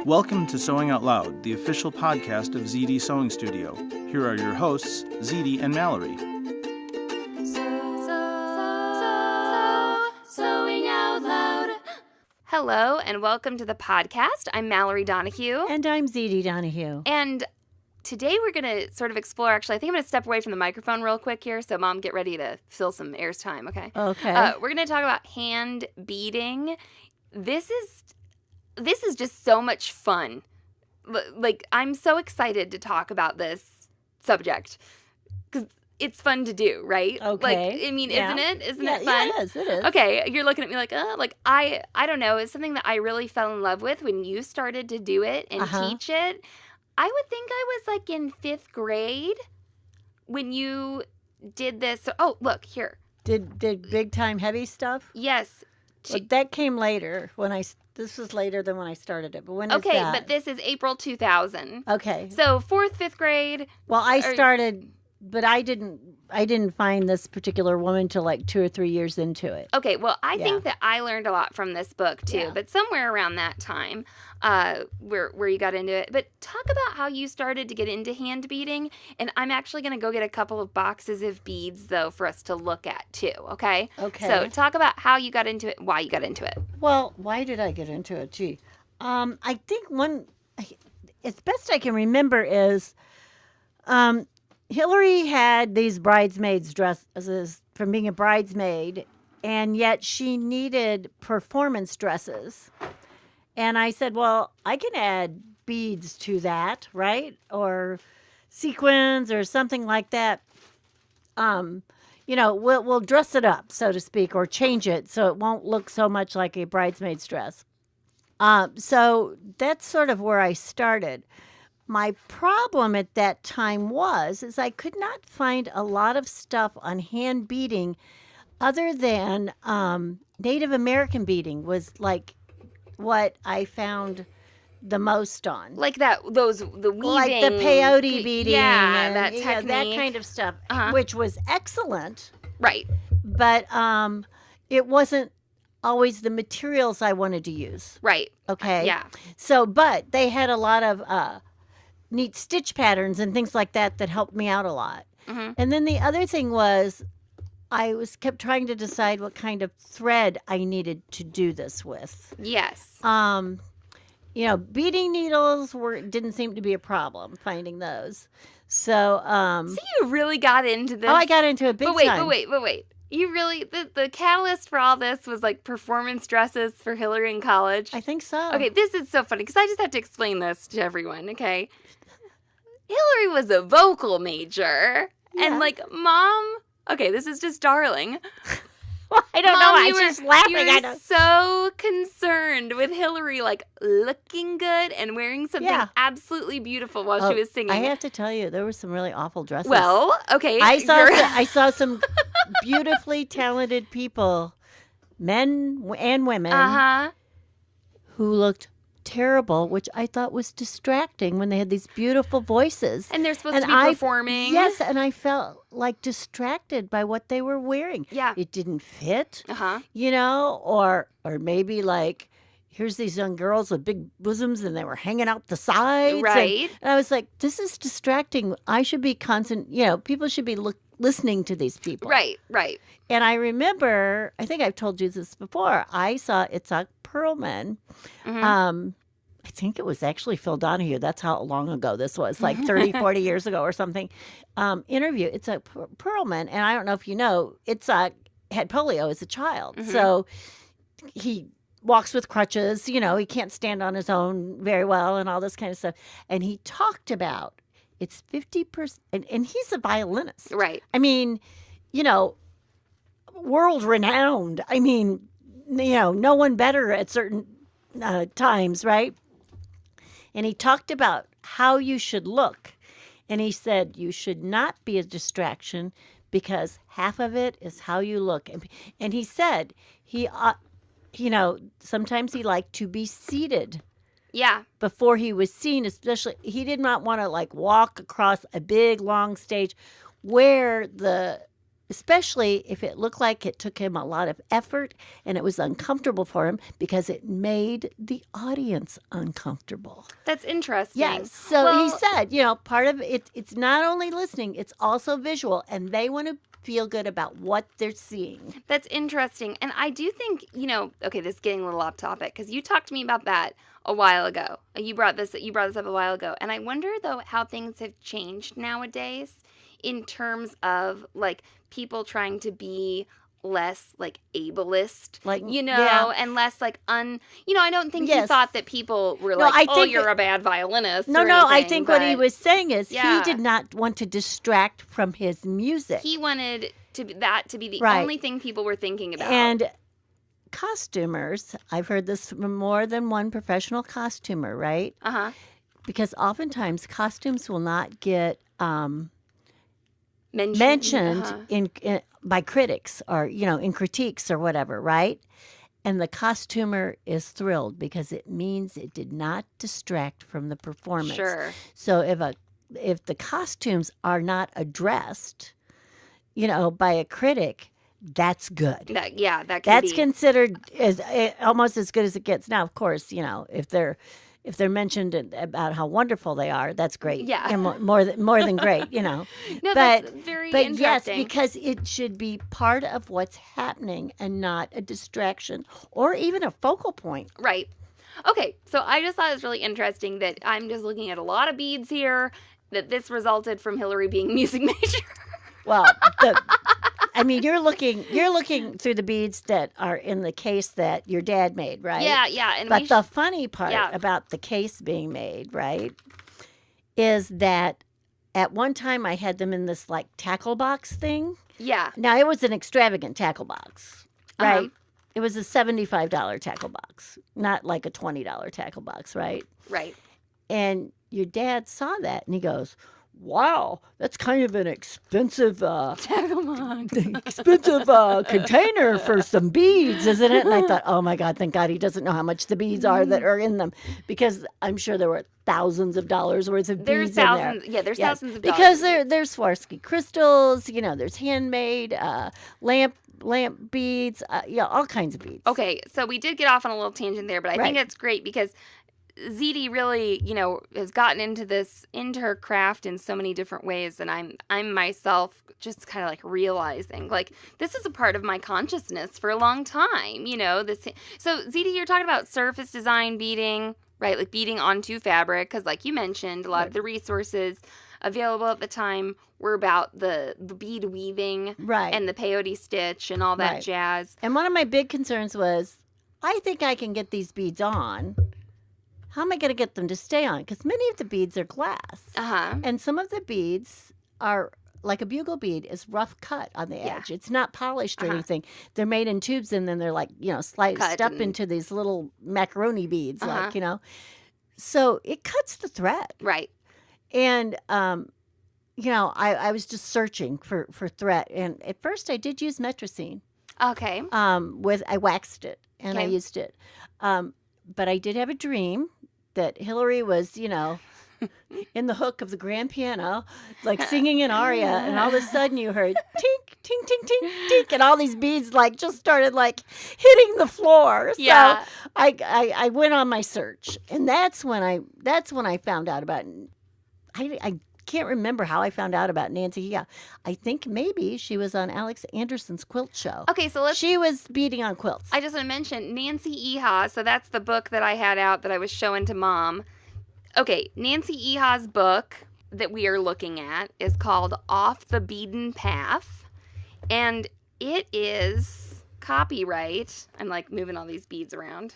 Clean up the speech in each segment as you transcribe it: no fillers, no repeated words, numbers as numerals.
Welcome to Sewing Out Loud, the official podcast of Zede Sewing Studio. Here are your hosts, Zede and Mallory. Sewing Out Loud. Hello, and welcome to the podcast. I'm Mallory Donahue. And I'm Zede Donahue. And today we're going to sort of explore, actually, I think I'm going to step away from the microphone real quick here, so Mom, get ready to fill some airtime, okay? Okay. We're going to talk about hand beading. This is just so much fun. Like, I'm so excited to talk about this subject because it's fun to do, right? Okay. Like, I mean, isn't it? Isn't it fun? Yeah, it is. Okay, you're looking at me like, I don't know. It's something that I really fell in love with when you started to do it and teach it. I would think I was like in 5th grade when you did this. Oh, look, here. Did big time heavy stuff? Yes. Well, that came later this was later than when I started it. But when is that? Okay, but this is April 2000. Okay. So 4th, 5th grade. Well, I started, but I didn't find this particular woman till like 2 or 3 years into it. Okay, well, I think that I learned a lot from this book too, but somewhere around that time, where you got into it. But talk about how you started to get into hand beading, and I'm actually going to go get a couple of boxes of beads though for us to look at too. Okay. Okay. So talk about how you got into it, why you got into it. Well, why did I get into it? Gee, I think as best I can remember is, Hillary had these bridesmaids dresses from being a bridesmaid, and yet she needed performance dresses. And I said, well, I can add beads to that, right? Or sequins or something like that. We'll dress it up, so to speak, or change it so it won't look so much like a bridesmaid's dress. So that's sort of where I started. My problem at that time is I could not find a lot of stuff on hand beading other than Native American beading was like what I found the most on. Like the weaving. Like the peyote beading. Yeah, that technique. That kind of stuff, which was excellent. Right. But it wasn't always the materials I wanted to use. Right. Okay. Yeah. So, but they had a lot of neat stitch patterns and things like that helped me out a lot. Mm-hmm. And then the other thing was I kept trying to decide what kind of thread I needed to do this with. Yes. Beading needles didn't seem to be a problem, finding those. So you really got into this? Oh, I got into it big time. But wait. You really, the catalyst for all this was like performance dresses for Hillary in college? I think so. Okay, this is so funny because I just have to explain this to everyone, okay? Hillary was a vocal major. Yeah. And like, Mom, okay, this is just darling. Well, I don't know. I was just laughing. You were so concerned with Hillary, like, looking good and wearing something absolutely beautiful while she was singing. I have to tell you, there were some really awful dresses. Well, okay. I saw some beautifully talented people, men and women, who looked terrible, which I thought was distracting when they had these beautiful voices. And they're supposed to be performing. Yes, and I felt like distracted by what they were wearing. Yeah. It didn't fit, or maybe like, here's these young girls with big bosoms and they were hanging out the sides. Right. And I was like, this is distracting. I should be people should be listening to these people. Right. And I remember, I think I've told you this before, I saw Itzhak Perlman. Mm-hmm. I think it was actually Phil Donahue. That's how long ago this was, like 30, 40 years ago or something. Interview Itzhak Perlman. And I don't know if you know, Itzhak had polio as a child. Mm-hmm. So he walks with crutches. He can't stand on his own very well and all this kind of stuff. And he talked about it's 50%. And he's a violinist. Right. I mean, world renowned. I mean, no one better at certain times, right? And he talked about how you should look. And he said you should not be a distraction because half of it is how you look. And he said sometimes he liked to be seated. Yeah. Before he was seen, especially, he did not want to like walk across a big, long stage where the especially if it looked like it took him a lot of effort and it was uncomfortable for him because it made the audience uncomfortable. That's interesting. Yes. So he said, part of it's not only listening, it's also visual, and they want to feel good about what they're seeing. That's interesting. And I do think, okay, this is getting a little off topic because you talked to me about that a while ago. You brought this up a while ago. And I wonder, though, how things have changed nowadays in terms of, like, people trying to be less, like, ableist, and less, like, I don't think he thought that people were you're a bad violinist. No, I think what he was saying is he did not want to distract from his music. He wanted that to be the only thing people were thinking about. And costumers, I've heard this from more than one professional costumer, right? Uh-huh. Because oftentimes costumes will not get mentioned in by critics or, in critiques or whatever, right? And the costumer is thrilled because it means it did not distract from the performance. Sure. So if the costumes are not addressed, by a critic, that's good. That's considered almost as good as it gets. Now, of course, if they're mentioned about how wonderful they are, that's great. Yeah. And more than great, No, but, that's very interesting. Yes, because it should be part of what's happening and not a distraction or even a focal point. Right. Okay, so I just thought it was really interesting that I'm just looking at a lot of beads here, that this resulted from Hillary being music major. Well, you're looking through the beads that are in the case that your dad made, right? Yeah. But the funny part about the case being made, right, is that at one time I had them in this like tackle box thing. Yeah. Now it was an extravagant tackle box, right? Uh-huh. It was a $75 tackle box, not like a $20 tackle box, right? Right. And your dad saw that and he goes, "Wow, that's kind of an expensive container for some beads, isn't it?" And I thought, oh my God, thank God he doesn't know how much the beads are that are in them, because I'm sure there were thousands of dollars worth of beads in there. Yeah, there's thousands of dollars. Because there's Swarovski crystals, there's handmade lamp beads, all kinds of beads. Okay, so we did get off on a little tangent there, but I think it's great because Zede really, has gotten into her craft in so many different ways, and I'm myself just kind of like realizing, like, this is a part of my consciousness for a long time, So Zede, you're talking about surface design beading, right? Like beading onto fabric, because like you mentioned, a lot of the resources available at the time were about the bead weaving, right, and the peyote stitch and all that jazz. And one of my big concerns was, I think I can get these beads on. How am I going to get them to stay on? Because many of the beads are glass. Uh-huh. And some of the beads are, like a bugle bead, is rough cut on the edge. It's not polished or anything. They're made in tubes, and then they're like, sliced up into these little macaroni beads, So it cuts the thread. Right. And, I was just searching for thread. And at first I did use metricine. Okay. I waxed it, and I used it. But I did have a dream that Hillary was, in the hook of the grand piano, like singing an aria, and all of a sudden you heard tink, tink, tink, tink, tink, and all these beads like just started like hitting the floor. Yeah. So I went on my search, and that's when I found out about. I can't remember how I found out about Nancy Eha. I think maybe she was on Alex Anderson's quilt show. Okay, so she was beading on quilts. I just want to mention Nancy Eha. So that's the book that I had out that I was showing to Mom. Okay, Nancy Eha's book that we are looking at is called Off the Beading Path, and it is copyright. I'm like moving all these beads around.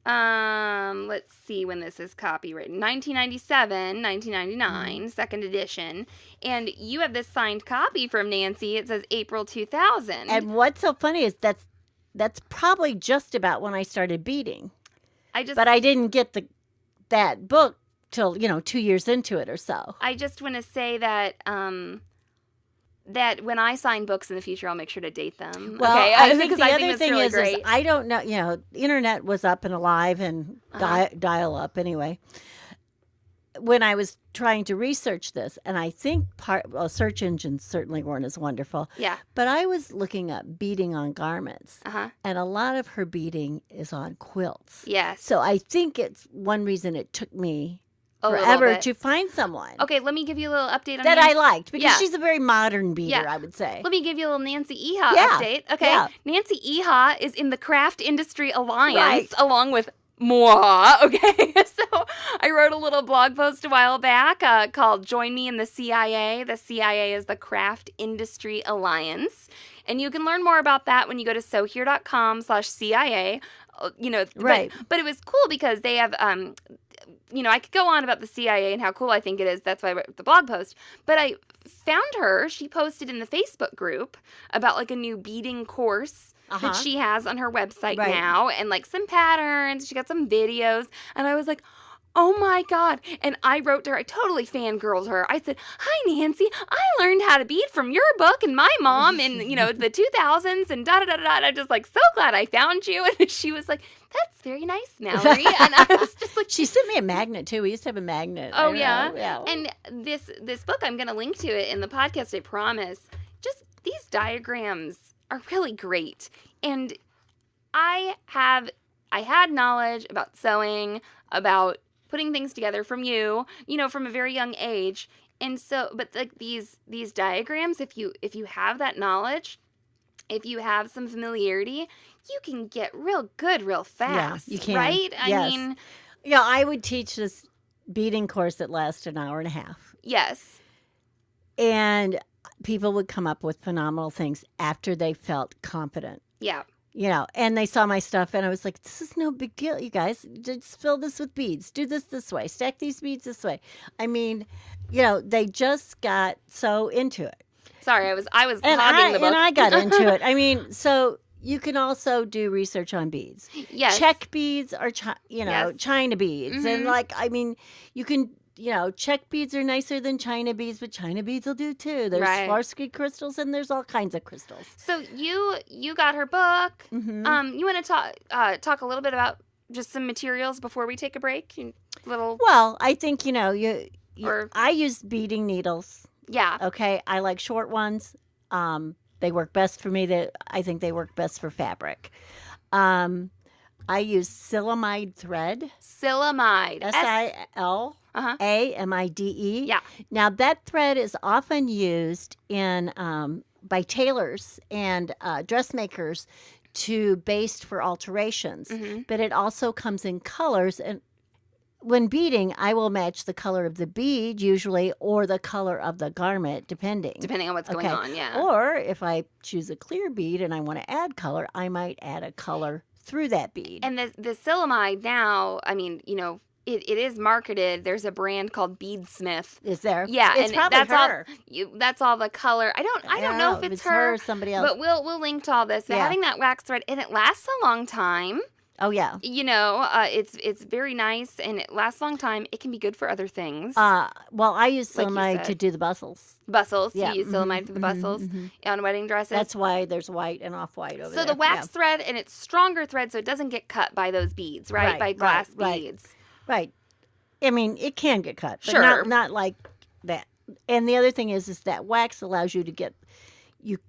Let's see when this is copyrighted. 1997, 1999, second edition. And you have this signed copy from Nancy. It says April 2000. And what's so funny is that's probably just about when I started beading. But I didn't get that book till, 2 years into it or so. I just want to say that that when I sign books in the future, I'll make sure to date them. Well, okay? I think the other thing really is great. I don't know, the internet was up and alive and dial up anyway. when I was trying to research this, and I think search engines certainly weren't as wonderful. Yeah. But I was looking up beading on garments, Uh-huh. and a lot of her beading is on quilts. Yes. So I think it's one reason it took me A little forever bit. to find someone Okay, let me give you a little update on that Nancy. I liked, because Yeah. she's a very modern beader, Yeah. I would say. Let me give you a little Nancy Eha Yeah. update. Okay. Yeah. Nancy Eha is in the Craft Industry Alliance Right. along with moi. Okay. So I wrote a little blog post a while back called Join Me in the CIA. The CIA is the Craft Industry Alliance. And you can learn more about that when you go to sewhere.com/CIA. Right. But it was cool because they have, I could go on about the CIA and how cool I think it is. That's why I wrote the blog post. But I found her. She posted in the Facebook group about like a new beading course that she has on her website now, and like some patterns. She got some videos. And I was like, oh my God. And I wrote to her, I totally fangirled her. I said, hi, Nancy, I learned how to bead from your book and my mom in, the 2000s and da-da-da-da. I'm just like, so glad I found you. And she was like, that's very nice, Mallory. And I was just like, She sent me a magnet, too. We used to have a magnet. oh, I yeah. know, yeah. And this book, I'm going to link to it in the podcast, I promise. Just these diagrams are really great. And I had knowledge about sewing, about putting things together from you, from a very young age. And so, but like these diagrams, if you have that knowledge, if you have some familiarity, you can get real good real fast. Yeah, you can. Right? Yes. I mean, yeah, I would teach this beading course that lasted an hour and a half. yes. And people would come up with phenomenal things after they felt confident. Yeah. And they saw my stuff, and I was like, this is no big deal, you guys. Just fill this with beads. Do this way. Stack these beads this way. I mean, they just got so into it. Sorry, I was hogging the book. And I got into it. I mean, so you can also do research on beads. Yes. Check beads are, Yes. China beads. Mhm. And you can, check beads are nicer than China beads, but China beads will do too. There's Right. Swarovski crystals, and there's all kinds of crystals. So you got her book. Mhm. You want to talk a little bit about just some materials before we take a break? Well, I think, Or- I use beading needles. Yeah. Okay, I like short ones. They work best for me. I think they work best for fabric. I use silamide thread. Silamide. SILAMIDE. Yeah. Now that thread is often used in by tailors and dressmakers to baste for alterations, but it also comes in colors. And when beading, I will match the color of the bead usually, or the color of the garment, depending Depending on what's going on, yeah. Or if I choose a clear bead and I want to add color, I might add a color through that bead. And the silamide now, I mean, it is marketed. There's a brand called Beadsmith. Is there? Yeah, it's and probably that's her. That's all the color. I don't know if it's her or somebody else. But we'll link to all this. But Yeah. having that wax thread, and it lasts a long time. Oh yeah. It's very nice and it lasts a long time. It can be good for other things. Well, I use Like you silamide said. to do the bustles. Bustles. Yeah. You use silamide for the bustles on wedding dresses. That's why there's white and off-white over so there. the wax thread, and it's stronger thread, so it doesn't get cut by those beads, right? Right, by glass right. beads. Right. I mean, it can get cut, but Sure. not like that. And the other thing is that wax allows you to get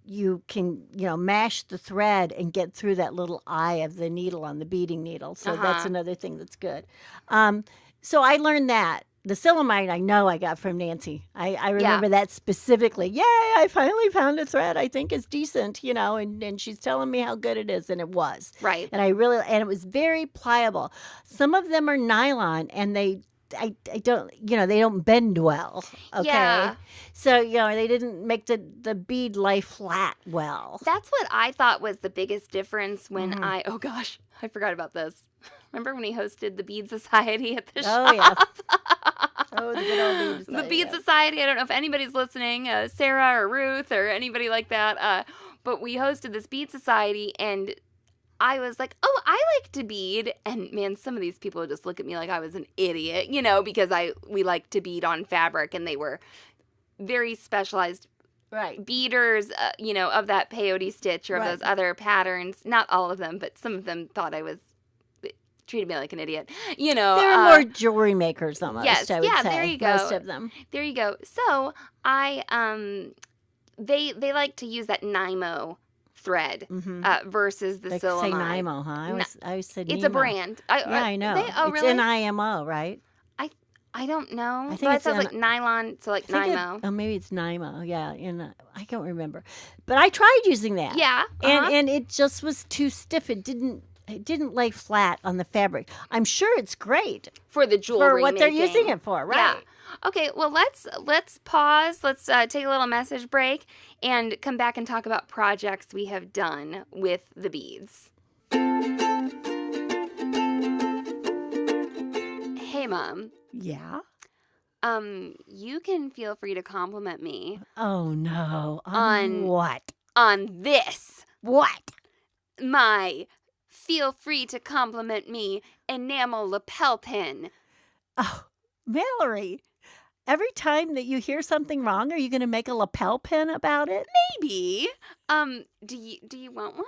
you can mash the thread and get through that little eye of the needle on the beading needle. So that's another thing that's good. So I learned that. The silamide I know I got from Nancy. I remember that specifically. Yay, I finally found a thread I think is decent, and she's telling me how good it is, and it was. Right. And it was very pliable. Some of them are nylon, and they don't bend well. Okay. Yeah. So, they didn't make the bead lay flat well. That's what I thought was the biggest difference when oh gosh, I forgot about this. Remember when we hosted the Bead Society at the shop? Oh, yeah. Oh, the good old Bead Society. The Bead Society, I don't know if anybody's listening, Sarah or Ruth or anybody like that, but we hosted this Bead Society, and I was like, oh, I like to bead. And man, some of these people would just look at me like I was an idiot, because we like to bead on fabric, and they were very specialized Right. beaders, of that peyote stitch or of Right. those other patterns. Not all of them, but some of them thought I was treated me like an idiot. You know, They were more jewelry makers almost, yes, I would say. there you go. Most of them. There you go. So I they like to use that Nymo thread versus the They silamide. say Nymo, huh? I always said It's Nemo. a brand. I know. It's It's N-I-M-O, right? I don't know. I think But it it's sounds like nylon, so like Nymo. Maybe it's Nymo. Yeah, I don't remember. But I tried using that. Yeah. And it just was too stiff. It didn't lay flat on the fabric. I'm sure it's great For the jewelry for what they're making. using it for, right? Yeah. Okay, well, let's pause. Let's take a little message break and come back and talk about projects we have done with the beads. Hey, Mom. Yeah. You can feel free to compliment me Oh no. On- what? on this. What? My feel free to compliment me enamel lapel pin. Oh, Mallory. Every time that you hear something wrong, are you going to make a lapel pin about it? Maybe. Do you want one?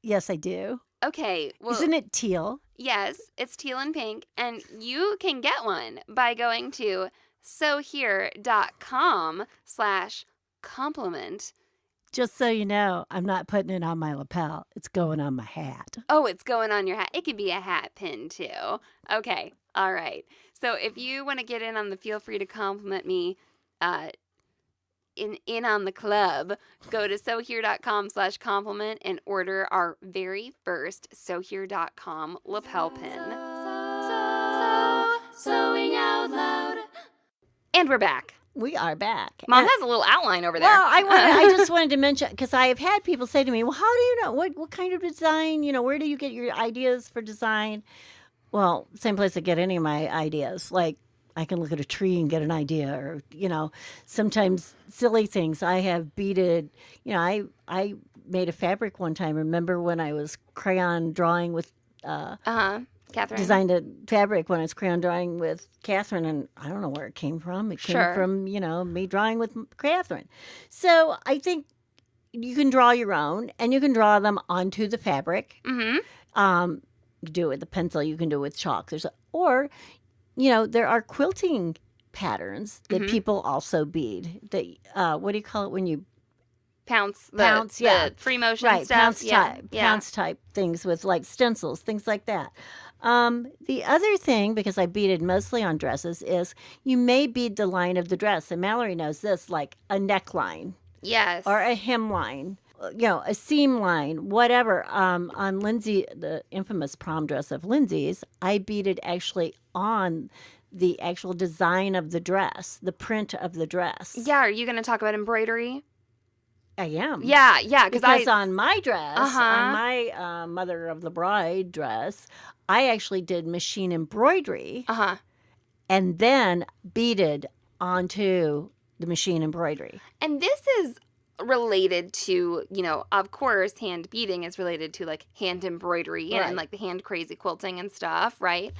Yes, I do. Okay. Well, Isn't it teal? yes, it's teal and pink, and you can get one by going to sewhere.com/compliment. Just so you know, I'm not putting it on my lapel. It's going on my hat. Oh, it's going on your hat. It could be a hat pin too. Okay. All right. So if you want to get in on the feel free to compliment me in on the club, go to sewhere.com/compliment and order our very first sewhere.com lapel pin. Sewing out loud. And we're back. We are back. Mom has a little outline over there. Well, I just wanted to mention, because I have had people say to me, well, how do you know? What kind of design? Where do you get your ideas for design? Well, same place I get any of my ideas. Like, I can look at a tree and get an idea, or, sometimes silly things. I have beaded, I made a fabric one time. Remember when I was crayon drawing with, Catherine. designed a fabric when I was crayon drawing with Catherine, and I don't know where it came from. It came Sure. from, me drawing with Catherine. So I think you can draw your own, and you can draw them onto the fabric. Mm-hmm. You can do it with a pencil. You can do it with chalk. There are quilting patterns that people also bead. What do you call it when you Pounce, yeah. the free motion right, stuff. pounce type things with like stencils, things like that. The other thing, because I beaded mostly on dresses, is you may bead the line of the dress, and Mallory knows this, like a neckline Yes. or a hemline, a seam line, whatever. On Lindsay, the infamous prom dress of Lindsay's, I beaded actually on the actual design of the dress, the print of the dress. Yeah, are you going to talk about embroidery? I am. Yeah, Because on my dress, Uh-huh. on my Mother of the Bride dress, I actually did machine embroidery Uh-huh. and then beaded onto the machine embroidery. And this is related to, of course, hand beading is related to like hand embroidery and Right. like the hand crazy quilting and stuff, right?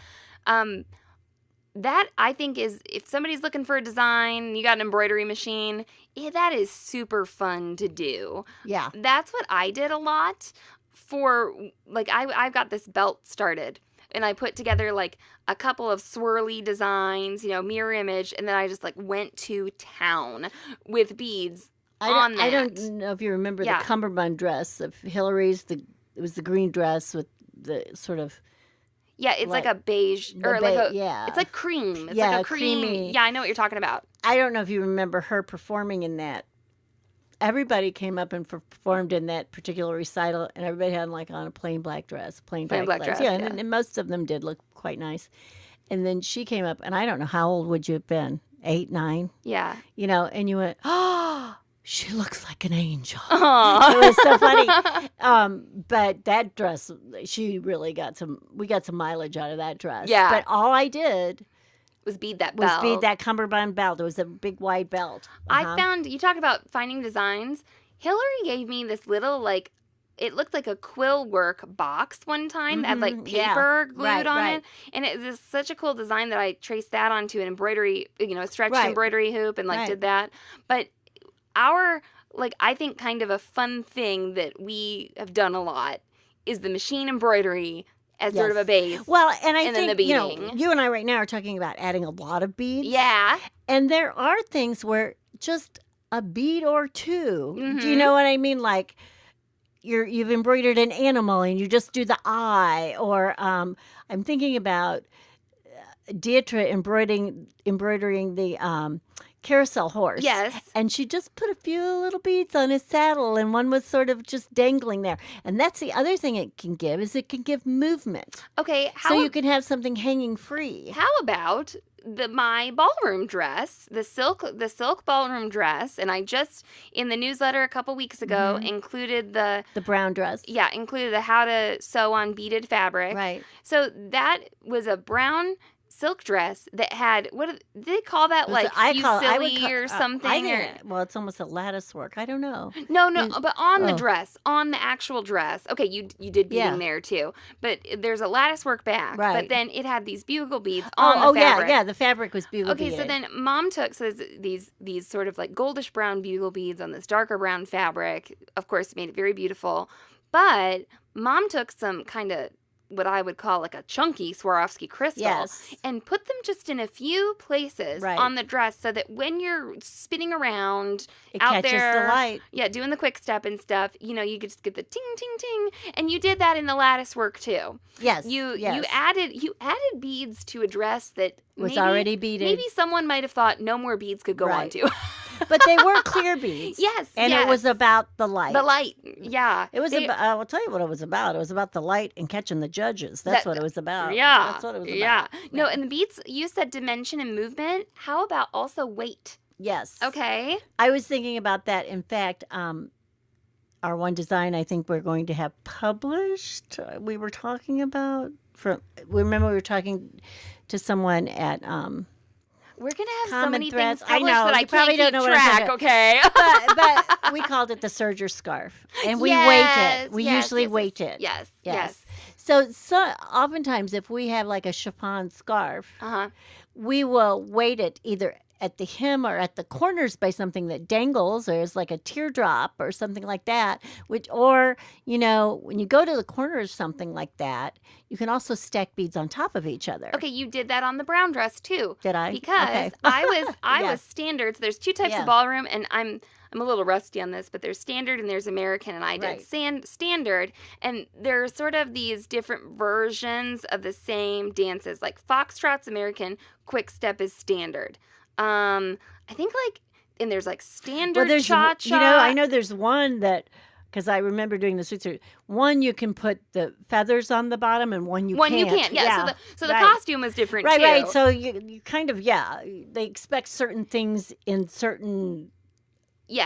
That I think is, if somebody's looking for a design, you got an embroidery machine, that is super fun to do. Yeah. That's what I did a lot for, like, I've got this belt started. And I put together like a couple of swirly designs, mirror image, and then I just like went to town with beads on that. I don't know if you remember Yeah. the cummerbund dress of Hillary's. It was the green dress with the sort of Yeah, it's like a beige the or like a yeah. it's like cream. It's Yeah, like a cream. creamy. Yeah, I know what you're talking about. I don't know if you remember her performing in that. Everybody came up and performed in that particular recital, and everybody had like on a plain black dress, plain black dress, Yeah, yeah. And most of them did look quite nice. And then she came up, and I don't know, how old would you have been? 8, 9? Yeah. And you went, oh, she looks like an angel. Aww. It was so funny. But that dress, we got some mileage out of that dress. Yeah. But all I did Was bead that was belt. bead that cummerbund belt. It was a big wide belt. I found, you talk about finding designs. Hillary gave me this little, like, it looked like a quill work box one time that had, like, yeah. paper glued Right, on right. it. And it was such a cool design that I traced that onto an embroidery, a stretched Right. embroidery hoop and, like, Right. did that. But I think kind of a fun thing that we have done a lot is the machine embroidery as sort of a base. Well, and I and think, then the you know, beading. you and I right now are talking about adding a lot of beads. Yeah. And there are things where just a bead or two, do you Mhm. know what I mean? Like you've embroidered an animal and you just do the eye. Or I'm thinking about Deirdre embroidering the carousel horse. Yes. And she just put a few little beads on his saddle, and one was sort of just dangling there. And that's the other thing it can give, is it can give movement. Okay. So you can have something hanging free. How about my ballroom dress, the silk ballroom dress, and I just in the newsletter a couple weeks ago included the brown dress. Yeah, included the how to sew on beaded fabric. Right. So that was a brown silk dress that had, what did they call that, like fusilli or something? Well, it's almost a lattice work. I don't know. No, but on the dress, on the actual dress. Okay, you did beading there too, but there's a lattice work back. Right. But then it had these bugle beads on the fabric. Yeah, the fabric was bugle Okay, beaded. so then Mom took these sort of like goldish brown bugle beads on this darker brown fabric. Of course, made it very beautiful. But Mom took some kind of what I would call like a chunky Swarovski crystal and put them just in a few places on the dress so that when you're spinning around it out catches there, the light. Yeah, doing the quick step and stuff, you know, you could just get the ting ting ting, and you did that in the lattice work too. Yes. You added beads to a dress that was already beaded. Maybe someone might have thought no more beads could go onto. But they were clear beads. Yes. And it was about the light. The light, yeah. It was about, I'll tell you what it was about. It was about the light and catching the judges. That's what it was about. Yeah. That's what it was about. Yeah. No, and the beads, you said dimension and movement. How about also weight? Yes. Okay. I was thinking about that. In fact, our one design I think we're going to have published, we were talking about, remember we were talking to someone at... We're going to have so Common many threads. things published I know. that I You can't probably keep don't know what I'm track, talking okay? but we called it the serger scarf. And we weight it. We usually weight it. Yes. So oftentimes if we have like a chiffon scarf, we will weight it either at the hem or at the corners by something that dangles or is like a teardrop or something like that. Or, you know, when you go to the corners, something like that, you can also stack beads on top of each other. Okay, you did that on the brown dress too. Did I? Because I was standard. So there's two types of ballroom, and I'm a little rusty on this, but there's standard and there's American, and I did standard, and there are sort of these different versions of the same dances. Like Foxtrot's American, quick step is standard. I think and there's like standard cha-cha. You know, I know there's one that, because I remember doing the suits. One you can put the feathers on the bottom, and one you can't. Yeah. So the costume was different too. Right. So you kind of they expect certain things in certain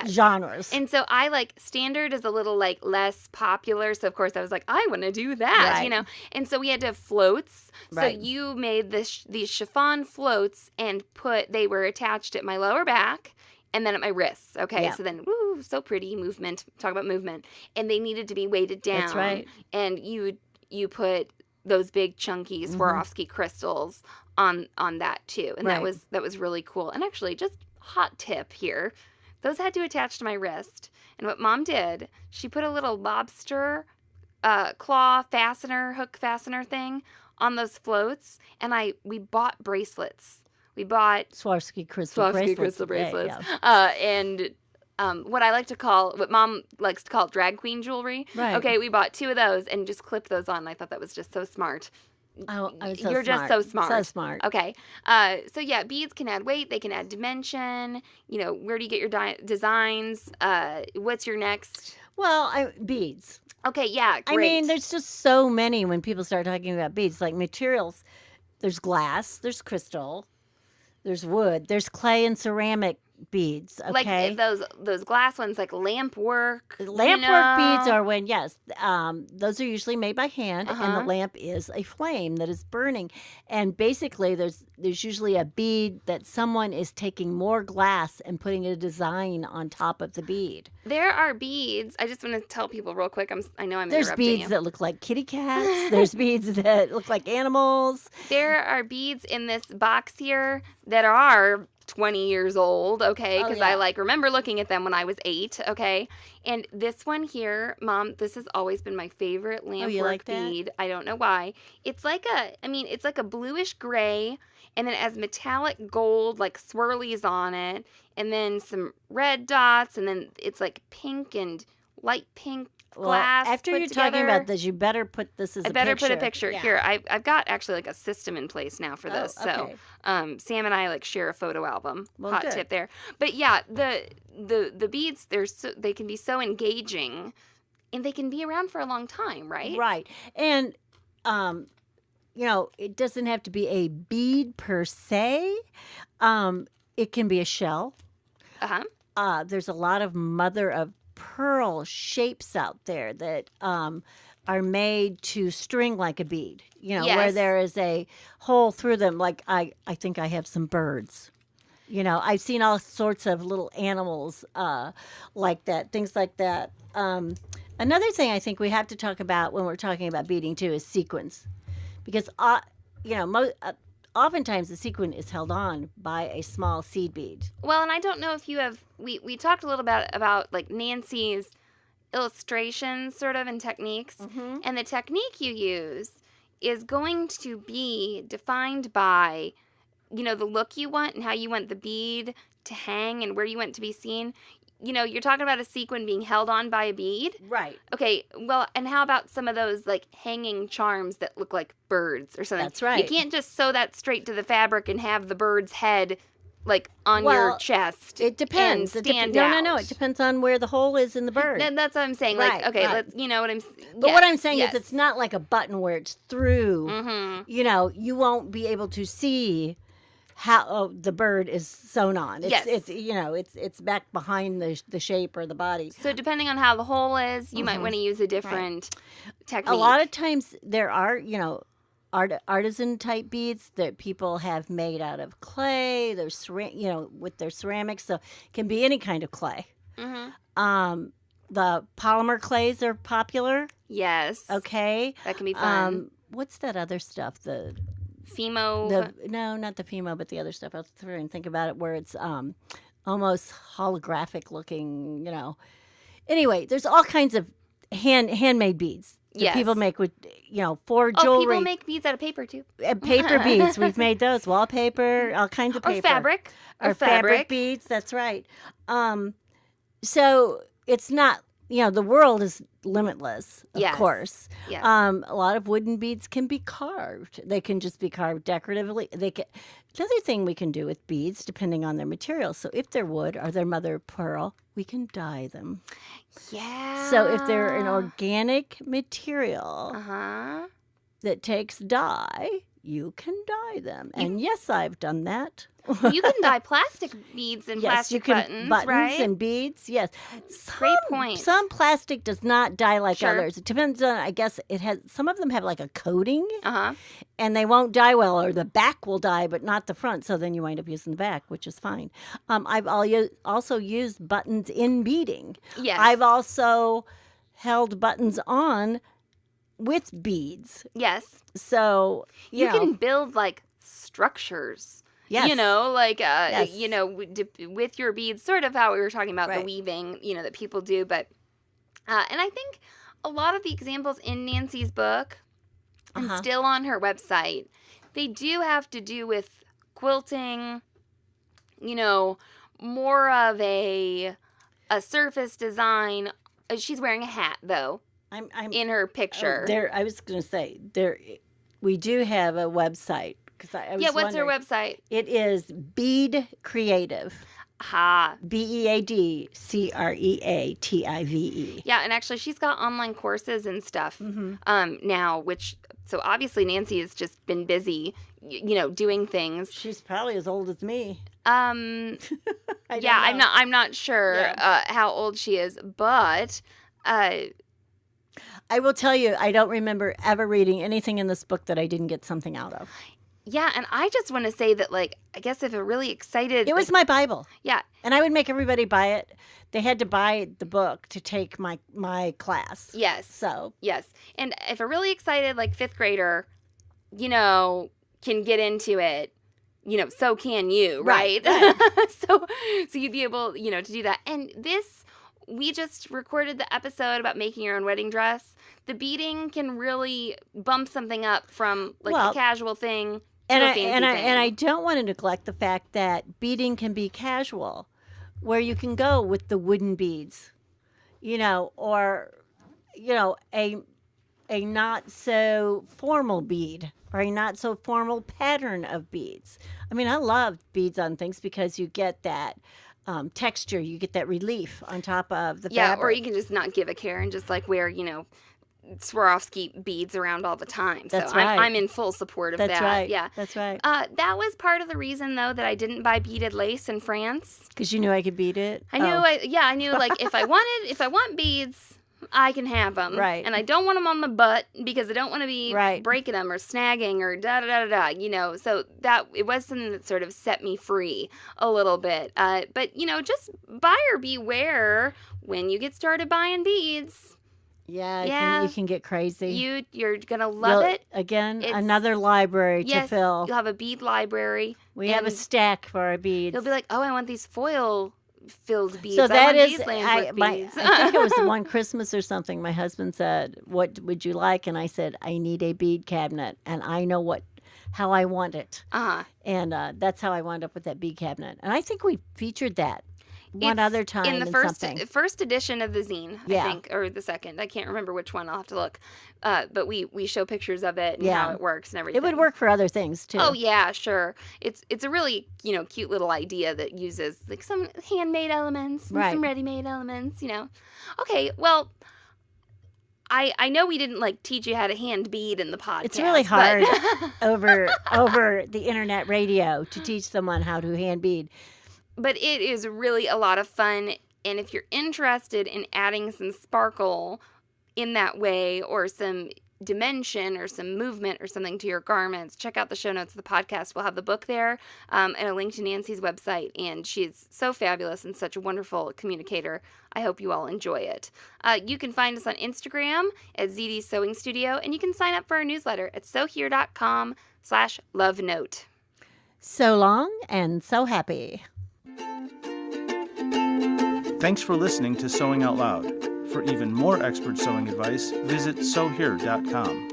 genres. And so I standard is a little less popular. So of course I was like, I want to do that, you know. And so we had to have floats. So you made these chiffon floats and they were attached at my lower back and then at my wrists. Okay. Yeah. So then, woo, so pretty movement. Talk about movement. And they needed to be weighted down. That's right. And you put those big chunky Swarovski crystals on that too. And that was really cool. And actually, just hot tip here. Those had to attach to my wrist. And what Mom did, she put a little lobster claw hook fastener thing on those floats. And we bought bracelets. We bought Swarovski crystal bracelets. And what Mom likes to call drag queen jewelry. Right. Okay, we bought 2 of those and just clipped those on. I thought that was just so smart. Oh, You're just so smart. So smart. Okay. So yeah, beads can add weight. They can add dimension. You know, where do you get your designs? What's your next? Well, beads. Okay, yeah, great. I mean, there's just so many when people start talking about beads. Like materials, there's glass, there's crystal, there's wood, there's clay and ceramic beads. Okay, like those glass ones, like lamp work. Lamp work beads are when those are usually made by hand, and the lamp is a flame that is burning. And basically, there's usually a bead that someone is taking more glass and putting a design on top of the bead. There are beads. I just want to tell people real quick. I know I'm There's interrupting beads you. that look like kitty cats. There's beads that look like animals. There are beads in this box here that are 20 years old, okay? Because I yeah. remember looking at them when I was 8, okay? And this one here, Mom, this has always been my favorite lampwork like that? bead. I don't know why. It's it's like a bluish gray, and then it has metallic gold, swirlies on it, and then some red dots, and then it's pink and light pink glass. After put you're together. talking about this, you better put this as a picture. I better put a picture. Yeah. Here, I've got actually a system in place now for this. okay. So Sam and I share a photo album. Well, Hot good. tip there. But yeah, the beads, they can be so engaging, and they can be around for a long time, right? Right. And it doesn't have to be a bead per se. It can be a shell. There's a lot of mother of pearl shapes out there that are made to string like a bead, where there is a hole through them. I think I have some birds. I've seen all sorts of little animals like that, things like that. Another thing I think we have to talk about when we're talking about beading too is sequins, because oftentimes the sequin is held on by a small seed bead. Well, and I don't know if you have. We talked a little bit about Nancy's illustrations, sort of, and techniques, and the technique you use is going to be defined by, the look you want and how you want the bead to hang and where you want it to be seen. You're talking about a sequin being held on by a bead. Right. Okay, well, and how about some of those, hanging charms that look like birds or something? That's right. You can't just sew that straight to the fabric and have the bird's head, on your chest. It depends. And stand out. No. It depends on where the hole is in the bird. That's what I'm saying. Right, okay, right. let's, what I'm saying. But what I'm saying is it's not like a button where it's through. You won't be able to see how the bird is sewn on. It's back behind the shape or the body. So depending on how the hole is, you might want to use a different technique. A lot of times there are, artisan type beads that people have made out of clay. There's with their ceramics, so it can be any kind of clay. The polymer clays are popular. Yes. Okay. That can be fun. What's that other stuff? The Fimo. No, not the Fimo, but the other stuff. I'll throw and think about it, where it's almost holographic looking. Anyway, there's all kinds of handmade beads that people make with for jewelry. People make beads out of paper too. Paper beads. We've made those. Wallpaper, all kinds of paper. Or fabric. Fabric beads. That's right. So it's not. The world is limitless, of course. Yes. A lot of wooden beads can be carved. They can just be carved decoratively. Another thing we can do with beads, depending on their material. So if they're wood or they're mother of pearl, we can dye them. Yeah. So if they're an organic material that takes dye, you can dye them. And yes, I've done that. You can dye plastic beads and plastic buttons, right? And beads, yes. Great point. Some plastic does not dye like Sure. others. It depends on, I guess, some of them have a coating, and they won't dye well, or the back will dye, but not the front, so then you wind up using the back, which is fine. I've also used buttons in beading. Yes. I've also held buttons on with beads. Yes. So, you can build, structures. Yes. Yes. With your beads, sort of how we were talking about the weaving, that people do. But, and I think a lot of the examples in Nancy's book and still on her website, they do have to do with quilting, more of a surface design. She's wearing a hat, though, I'm in her picture. I was going to say, we do have a website. What's her website? It is Bead Creative. BEADCREATIVE. Yeah, and actually she's got online courses and stuff now, so obviously Nancy has just been busy, doing things. She's probably as old as me. I'm not sure how old she is, but I will tell you, I don't remember ever reading anything in this book that I didn't get something out of. Yeah, and I just want to say that, I guess if a really excited... It was my Bible. Yeah. And I would make everybody buy it. They had to buy the book to take my class. Yes. So. Yes. And if a really excited, 5th grader, can get into it, so can you, right? So you'd be able, to do that. And we just recorded the episode about making your own wedding dress. The beading can really bump something up from a casual thing to a fancy thing. And I don't want to neglect the fact that beading can be casual, where you can go with the wooden beads, or a not so formal bead or a not so formal pattern of beads. I mean, I love beads on things because you get that texture, you get that relief on top of the fabric. Yeah, or you can just not give a care and just wear, Swarovski beads around all the time. That's so right. I'm in full support of that. That's right. Yeah, that's right. That was part of the reason, though, that I didn't buy beaded lace in France. Because you knew I could bead it. I knew. I knew. If I want beads, I can have them. Right. And I don't want them on my butt because I don't want to be breaking them or snagging or da-da-da-da-da, So it was something that sort of set me free a little bit. But, just buyer beware when you get started buying beads. Yeah, you can get crazy. You're going to love it. Again, another library to fill. You'll have a bead library. We have a stack for our beads. You'll be like, I want these foil-filled beads. So that is, beads. I think it was one Christmas or something, my husband said, what would you like? And I said, I need a bead cabinet, and I know how I want it. Uh-huh. And that's how I wound up with that bead cabinet. And I think we featured that one other time in the first edition of the zine, I think, or the second. I can't remember which one. I'll have to look. But we show pictures of it and how it works and everything. It would work for other things too. Oh yeah, sure. It's a really cute little idea that uses some handmade elements and some ready-made elements. Okay, well. I know we didn't teach you how to hand bead in the podcast. It's really hard over the internet radio to teach someone how to hand bead. But it is really a lot of fun, and if you're interested in adding some sparkle in that way, or some dimension or some movement or something to your garments, check out the show notes of the podcast. We'll have the book there and a link to Nancy's website, and she's so fabulous and such a wonderful communicator. I hope you all enjoy it. You can find us on Instagram at Zede Sewing Studio, and you can sign up for our newsletter at sewhere.com/lovenote. So long and so happy. Thanks for listening to Sewing Out Loud. For even more expert sewing advice, visit sewhere.com.